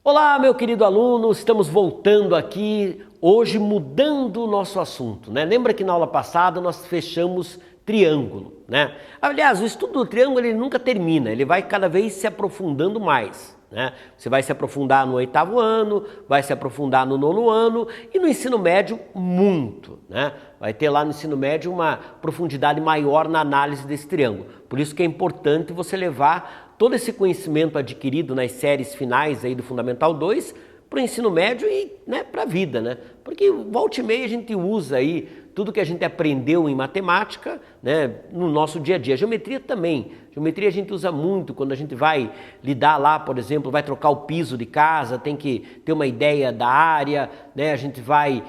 Olá, meu querido aluno, estamos voltando aqui, hoje mudando o nosso assunto, né? Lembra que na aula passada nós fechamos triângulo, né? Aliás, o estudo do triângulo ele nunca termina, ele vai cada vez se aprofundando mais, né? Você vai se aprofundar no 8º ano, vai se aprofundar no 9º ano e no ensino médio muito, né? Vai ter lá no ensino médio uma profundidade maior na análise desse triângulo. Por isso que é importante você levar todo esse conhecimento adquirido nas séries finais aí do Fundamental 2 para o ensino médio e, né, para a vida, né? Porque volta e meia a gente usa aí tudo que a gente aprendeu em matemática, né, no nosso dia a dia. Geometria também. Geometria a gente usa muito quando a gente vai lidar lá, por exemplo, vai trocar o piso de casa, tem que ter uma ideia da área, né? A gente vai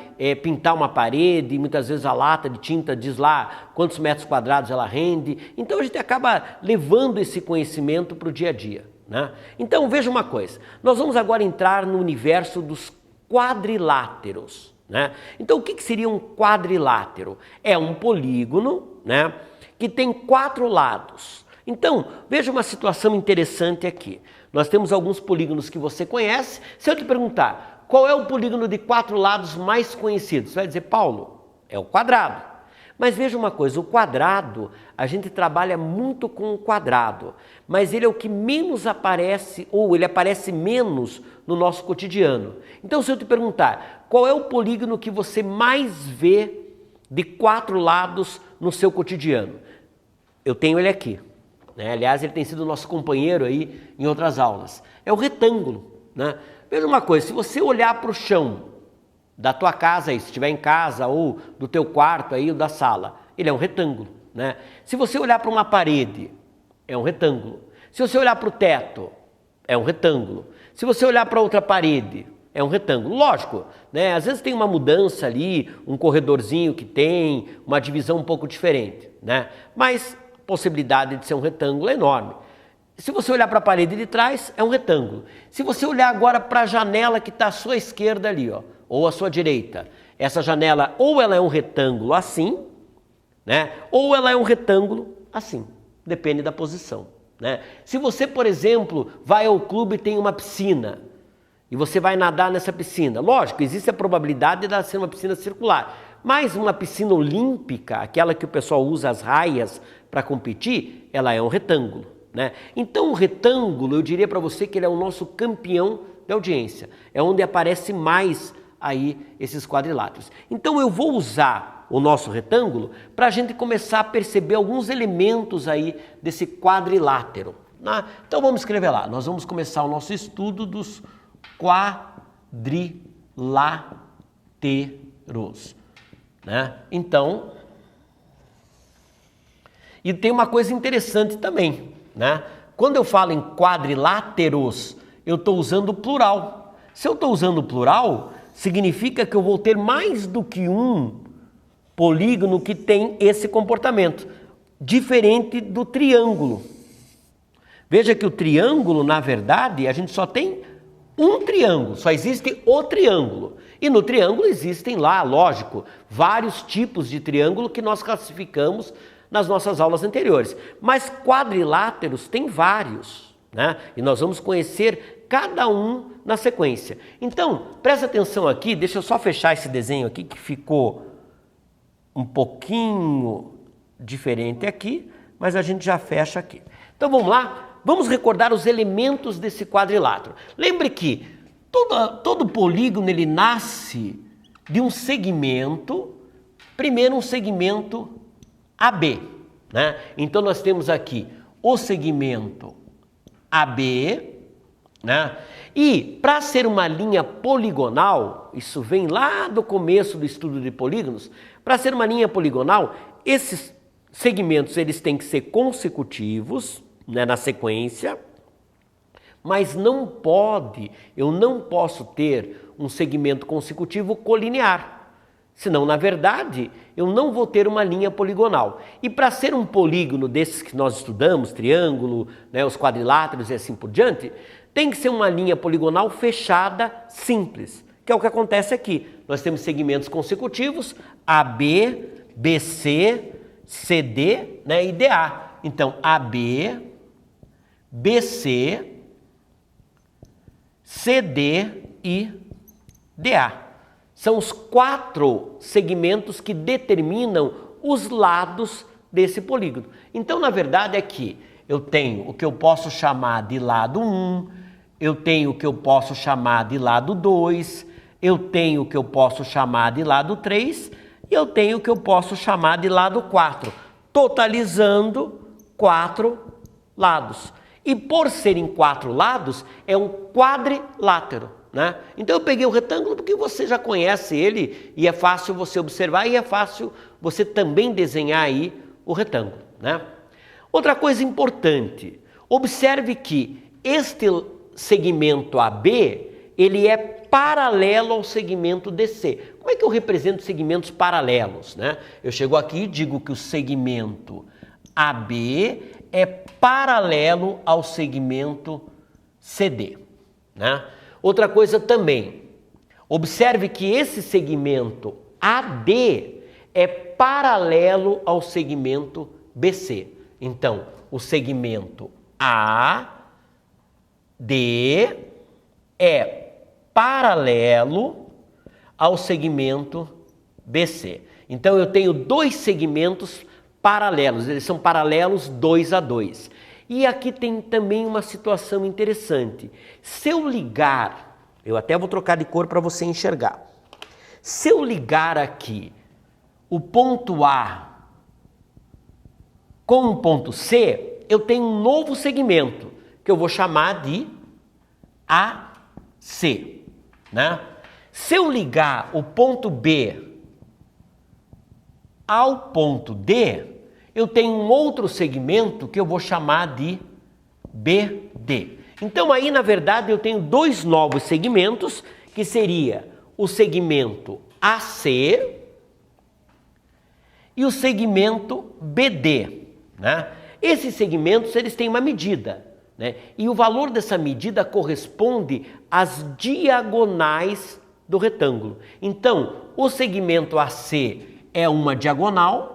pintar uma parede, muitas vezes a lata de tinta diz lá quantos metros quadrados ela rende. Então a gente acaba levando esse conhecimento para o dia a dia, né? Então veja uma coisa, nós vamos agora entrar no universo dos quadriláteros. Né? Então o que seria um quadrilátero? É um polígono, né, que tem 4 lados. Então veja uma situação interessante aqui. Nós temos alguns polígonos que você conhece. Se eu te perguntar qual é o polígono de 4 lados mais conhecido, você vai dizer, Paulo, é o quadrado. Mas veja uma coisa, o quadrado, a gente trabalha muito com o quadrado, mas ele é o que menos aparece, ou ele aparece menos no nosso cotidiano. Então se eu te perguntar, qual é o polígono que você mais vê de 4 lados no seu cotidiano? Eu tenho ele aqui, né? Aliás, ele tem sido nosso companheiro aí em outras aulas. É o retângulo, né? Veja uma coisa, se você olhar para o chão da tua casa aí, se estiver em casa, ou do teu quarto aí, ou da sala, ele é um retângulo, né? Se você olhar para uma parede, é um retângulo. Se você olhar para o teto, é um retângulo. Se você olhar para outra parede, é um retângulo. Lógico, né? Às vezes tem uma mudança ali, um corredorzinho que tem, uma divisão um pouco diferente, né? Mas a possibilidade de ser um retângulo é enorme. Se você olhar para a parede de trás, é um retângulo. Se você olhar agora para a janela que está à sua esquerda ali, ó, ou à sua direita, essa janela ou ela é um retângulo assim, né? Ou ela é um retângulo assim, depende da posição, né? Se você, por exemplo, vai ao clube e tem uma piscina, e você vai nadar nessa piscina, lógico, existe a probabilidade de ela ser uma piscina circular, mas uma piscina olímpica, aquela que o pessoal usa as raias para competir, ela é um retângulo, né? Então o retângulo, eu diria para você que ele é o nosso campeão de audiência, é onde aparece mais aí esses quadriláteros. Então eu vou usar o nosso retângulo para a gente começar a perceber alguns elementos aí desse quadrilátero, né? Então vamos escrever lá, nós vamos começar o nosso estudo dos quadriláteros, né? Então, e tem uma coisa interessante também, né? Quando eu falo em quadriláteros, eu estou usando o plural. Se eu estou usando o plural, significa que eu vou ter mais do que um polígono que tem esse comportamento, diferente do triângulo. Veja que o triângulo, na verdade, a gente só tem um triângulo, só existe o triângulo. E no triângulo existem lá, lógico, vários tipos de triângulo que nós classificamos nas nossas aulas anteriores. Mas quadriláteros tem vários, né? E nós vamos conhecer cada um na sequência. Então, presta atenção aqui, deixa eu só fechar esse desenho aqui que ficou um pouquinho diferente aqui, mas a gente já fecha aqui. Então vamos lá? Vamos recordar os elementos desse quadrilátero. Lembre que todo polígono ele nasce de um segmento, primeiro um segmento AB, né? Então nós temos aqui o segmento AB, né? E para ser uma linha poligonal, isso vem lá do começo do estudo de polígonos, para ser uma linha poligonal, esses segmentos eles têm que ser consecutivos, né, na sequência, mas eu não posso ter um segmento consecutivo colinear, senão, na verdade, eu não vou ter uma linha poligonal. E para ser um polígono desses que nós estudamos, triângulo, né, os quadriláteros e assim por diante, tem que ser uma linha poligonal fechada simples, que é o que acontece aqui. Nós temos segmentos consecutivos, AB, BC, CD, né, e DA. Então, AB, BC, CD e DA. São os 4 segmentos que determinam os lados desse polígono. Então, na verdade, é que eu tenho o que eu posso chamar de lado 1, eu tenho o que eu posso chamar de lado 2, eu tenho o que eu posso chamar de lado 3 e eu tenho o que eu posso chamar de lado 4, totalizando 4 lados. E por serem 4 lados, é um quadrilátero, né? Então eu peguei o retângulo porque você já conhece ele e é fácil você observar e é fácil você também desenhar aí o retângulo, né? Outra coisa importante, observe que este segmento AB, ele é paralelo ao segmento DC. Como é que eu represento segmentos paralelos, né? Eu chego aqui e digo que o segmento AB é paralelo ao segmento CD, né? Outra coisa também, observe que esse segmento AD é paralelo ao segmento BC. Então, o segmento AD é paralelo ao segmento BC. Então, eu tenho 2 segmentos paralelos, eles são paralelos 2 a 2. E aqui tem também uma situação interessante. Se eu ligar, eu até vou trocar de cor para você enxergar. Se eu ligar aqui o ponto A com o ponto C, eu tenho um novo segmento, que eu vou chamar de AC, né? Se eu ligar o ponto B ao ponto D, eu tenho um outro segmento que eu vou chamar de BD. Então aí, na verdade, eu tenho 2 novos segmentos, que seria o segmento AC e o segmento BD, né? Esses segmentos, eles têm uma medida, né? E o valor dessa medida corresponde às diagonais do retângulo. Então, o segmento AC é uma diagonal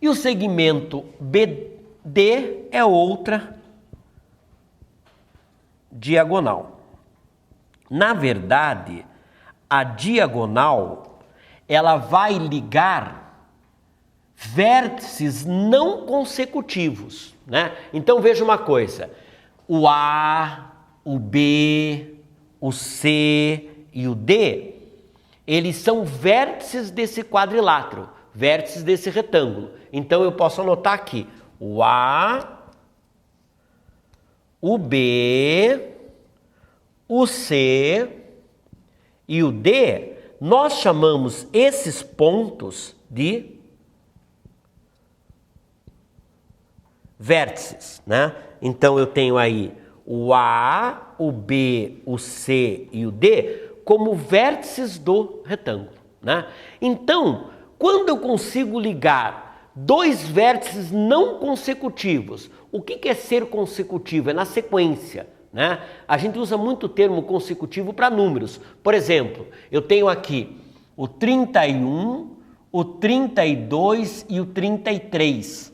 e o segmento BD é outra diagonal. Na verdade, a diagonal, ela vai ligar vértices não consecutivos, né? Então veja uma coisa, o A, o B, o C e o D, eles são vértices desse quadrilátero, vértices desse retângulo. Então eu posso anotar aqui o A, o B, o C e o D. Nós chamamos esses pontos de vértices, né? Então eu tenho aí o A, o B, o C e o D como vértices do retângulo, né? Então, quando eu consigo ligar 2 vértices não consecutivos, o que é ser consecutivo? É na sequência, né? A gente usa muito o termo consecutivo para números. Por exemplo, eu tenho aqui o 31, o 32 e o 33.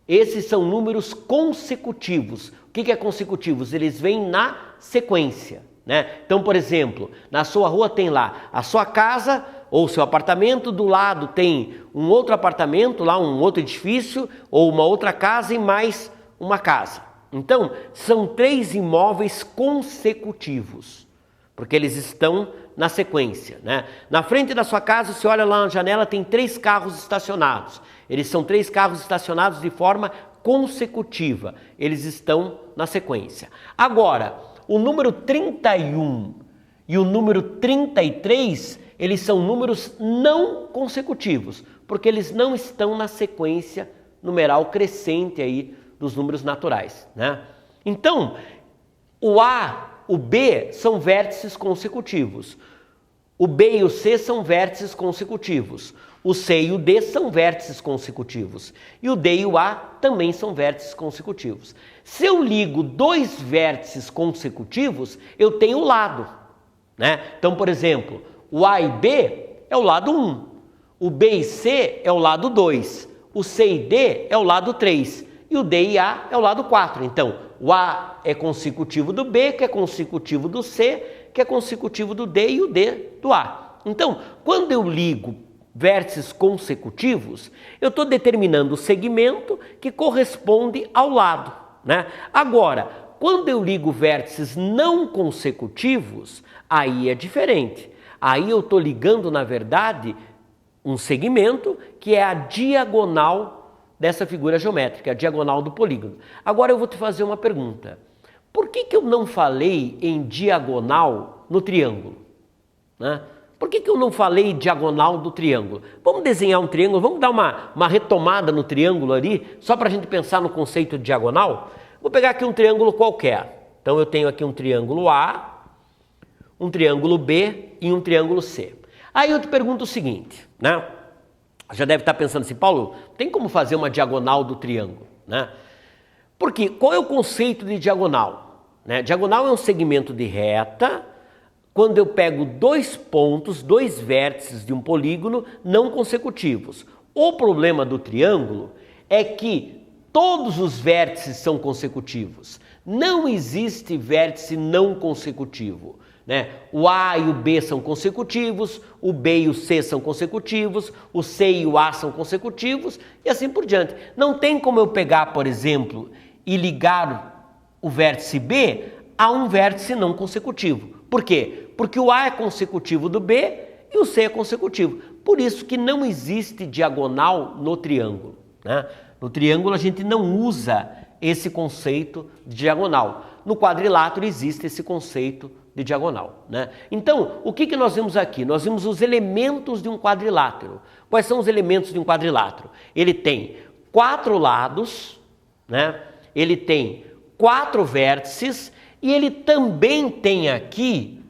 Esses são números consecutivos. O que é consecutivos? Eles vêm na sequência, né? Então, por exemplo, na sua rua tem lá a sua casa ou seu apartamento, do lado tem um outro apartamento, lá um outro edifício, ou uma outra casa e mais uma casa. Então, são 3 imóveis consecutivos, porque eles estão na sequência, né? Na frente da sua casa, você olha lá na janela, tem 3 carros estacionados. Eles são 3 carros estacionados de forma consecutiva, eles estão na sequência. Agora, o número 31 e o número 33, eles são números não consecutivos, porque eles não estão na sequência numeral crescente aí dos números naturais, né? Então, o A, o B são vértices consecutivos. O B e o C são vértices consecutivos. O C e o D são vértices consecutivos. E o D e o A também são vértices consecutivos. Se eu ligo 2 vértices consecutivos, eu tenho o lado, né? Então, por exemplo, o A e B é o lado 1. O B e C é o lado 2. O C e D é o lado 3. e o D e A é o lado 4. Então, o A é consecutivo do B, que é consecutivo do C, que é consecutivo do D e o D do A. Então, quando eu ligo vértices consecutivos, eu estou determinando o segmento que corresponde ao lado, né? Agora, quando eu ligo vértices não consecutivos, aí é diferente. Aí eu estou ligando, na verdade, um segmento que é a diagonal dessa figura geométrica, a diagonal do polígono. Agora eu vou te fazer uma pergunta. Por que eu não falei em diagonal no triângulo, né? Por que eu não falei diagonal do triângulo? Vamos desenhar um triângulo, vamos dar uma retomada no triângulo ali, só para a gente pensar no conceito de diagonal? Vou pegar aqui um triângulo qualquer. Então eu tenho aqui um triângulo A, um triângulo B e um triângulo C. Aí eu te pergunto o seguinte, né? Já deve estar pensando assim, Paulo, tem como fazer uma diagonal do triângulo, né? Porque qual é o conceito de diagonal, né? Diagonal é um segmento de reta quando eu pego dois pontos, dois vértices de um polígono não consecutivos. O problema do triângulo é que todos os vértices são consecutivos. Não existe vértice não consecutivo, né? O A e o B são consecutivos, o B e o C são consecutivos, o C e o A são consecutivos e assim por diante. Não tem como eu pegar, por exemplo, e ligar o vértice B a um vértice não consecutivo. Por quê? Porque o A é consecutivo do B e o C é consecutivo. Por isso que não existe diagonal no triângulo, né? No triângulo a gente não usa esse conceito de diagonal. No quadrilátero existe esse conceito de diagonal, né? Então, o que nós vimos aqui? Nós vimos os elementos de um quadrilátero. Quais são os elementos de um quadrilátero? Ele tem 4 lados, né? Ele tem 4 vértices e ele também tem aqui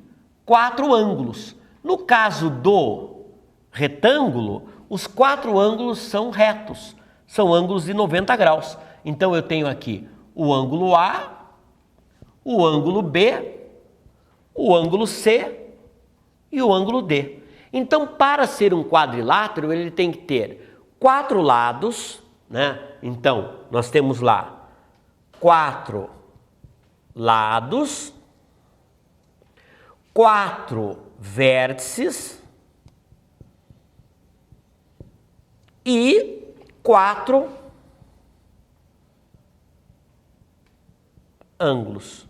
4 ângulos. No caso do retângulo, os 4 ângulos são retos, são ângulos de 90 graus. Então eu tenho aqui o ângulo A, o ângulo B, o ângulo C e o ângulo D. Então, para ser um quadrilátero, ele tem que ter 4 lados, né? Então, nós temos lá 4 lados, 4 vértices e 4 ângulos.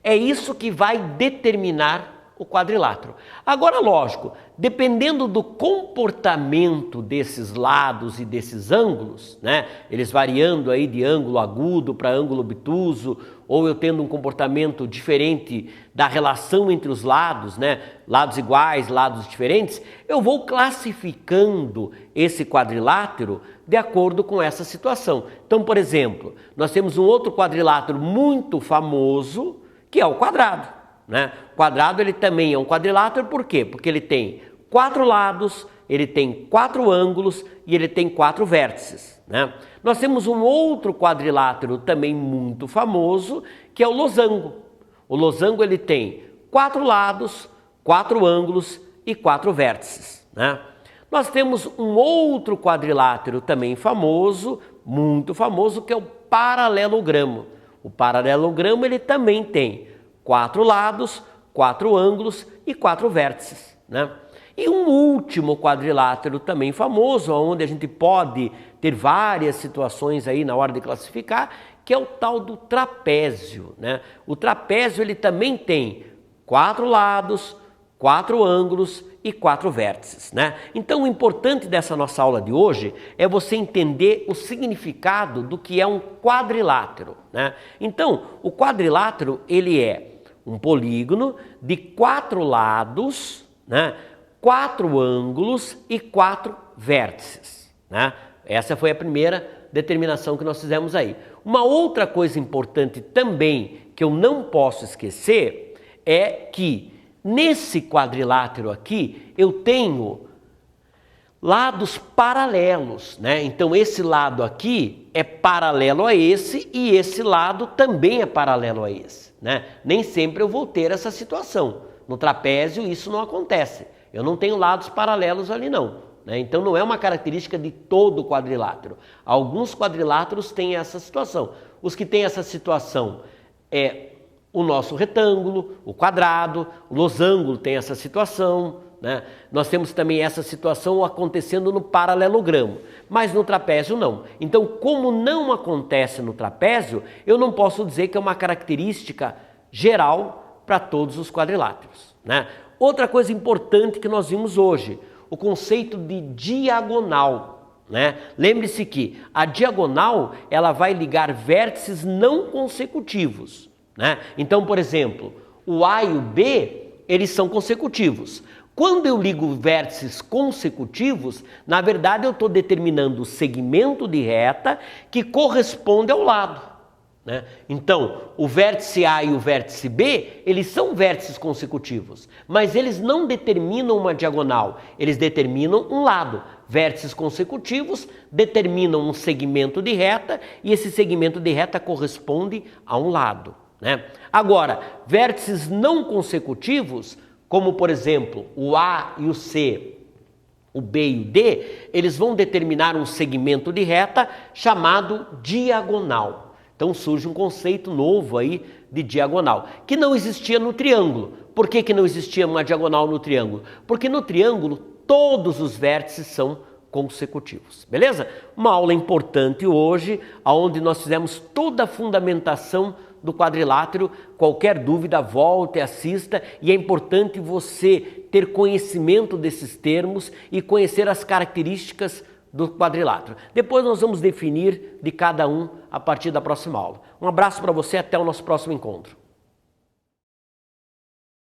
É isso que vai determinar o quadrilátero. Agora, lógico, dependendo do comportamento desses lados e desses ângulos, né, eles variando aí de ângulo agudo para ângulo obtuso, ou eu tendo um comportamento diferente da relação entre os lados, né, lados iguais, lados diferentes, eu vou classificando esse quadrilátero de acordo com essa situação. Então, por exemplo, nós temos um outro quadrilátero muito famoso, que é o quadrado, né? O quadrado ele também é um quadrilátero, por quê? Porque ele tem 4 lados, ele tem 4 ângulos e ele tem 4 vértices, né? Nós temos um outro quadrilátero também muito famoso, que é o losango. O losango ele tem 4 lados, 4 ângulos e 4 vértices, né? Nós temos um outro quadrilátero também famoso, muito famoso, que é o paralelogramo. O paralelogramo ele também tem 4 lados, 4 ângulos e 4 vértices, né? E um último quadrilátero também famoso, onde a gente pode ter várias situações aí na hora de classificar, que é o tal do trapézio, né? O trapézio ele também tem 4 lados, 4 ângulos e 4 vértices, né? Então o importante dessa nossa aula de hoje é você entender o significado do que é um quadrilátero, né? Então o quadrilátero ele é um polígono de 4 lados, né? 4 ângulos e 4 vértices, né? Essa foi a primeira determinação que nós fizemos aí. Uma outra coisa importante também que eu não posso esquecer é que nesse quadrilátero aqui, eu tenho lados paralelos, né? Então, esse lado aqui é paralelo a esse e esse lado também é paralelo a esse, né? Nem sempre eu vou ter essa situação. No trapézio, isso não acontece. Eu não tenho lados paralelos ali, não. né? Então não é uma característica de todo quadrilátero. Alguns quadriláteros têm essa situação. Os que têm essa situação é o nosso retângulo, o quadrado, o losango tem essa situação, né? Nós temos também essa situação acontecendo no paralelogramo, mas no trapézio não. Então, como não acontece no trapézio, eu não posso dizer que é uma característica geral para todos os quadriláteros, né? Outra coisa importante que nós vimos hoje, o conceito de diagonal, né? Lembre-se que a diagonal ela vai ligar vértices não consecutivos, né? Então, por exemplo, o A e o B, eles são consecutivos. Quando eu ligo vértices consecutivos, na verdade eu estou determinando o segmento de reta que corresponde ao lado, né? Então, o vértice A e o vértice B, eles são vértices consecutivos, mas eles não determinam uma diagonal, eles determinam um lado. Vértices consecutivos determinam um segmento de reta e esse segmento de reta corresponde a um lado, né? Agora, vértices não consecutivos, como por exemplo o A e o C, o B e o D, eles vão determinar um segmento de reta chamado diagonal. Então surge um conceito novo aí de diagonal, que não existia no triângulo. Por que não existia uma diagonal no triângulo? Porque no triângulo todos os vértices são consecutivos, beleza? Uma aula importante hoje, onde nós fizemos toda a fundamentação do quadrilátero. Qualquer dúvida, volte, assista, e é importante você ter conhecimento desses termos e conhecer as características do quadrilátero. Depois nós vamos definir de cada um a partir da próxima aula. Um abraço para você, até o nosso próximo encontro.